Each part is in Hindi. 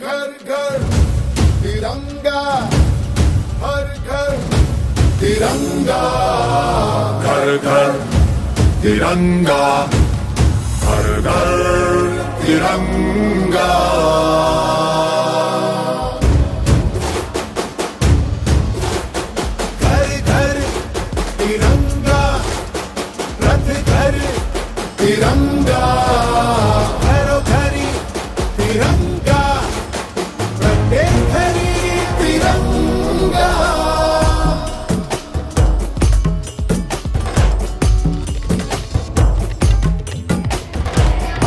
घर घर तिरंगा, हर घर तिरंगा, घर घर तिरंगा, हर घर तिरंगा। घर घर तिरंगा, रथ घर तिरंगा, घरों घरी तिरंगा, प्रत्येक घरी तिरंगा।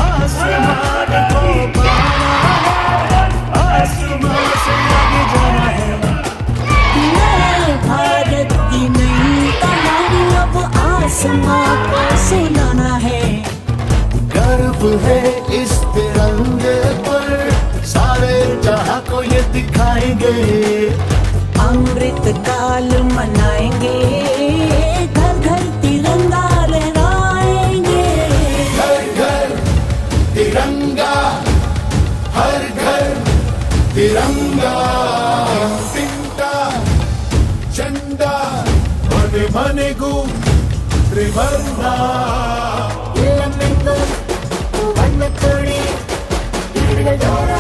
आसमान को पाना है, आसमान से आगे जाना है। नए भारत की नई कहानी अब आसमां को सुनाना है। गर्व है इस तिरंगे पर, सारे जहां को ये दिखाएंगे। अमृत काल मनाएंगे, घर घर तिरंगा लहराएंगे। घर घर तिरंगा, हर घर तिरंगा। तिंटा झंडा मने मनेगू त्रिवर्णा। ಇಲ್ಲಮೆಂದು ಬಣ್ಣ ಕೊಡಿ, ಹಿಡಿದ ಜೋರ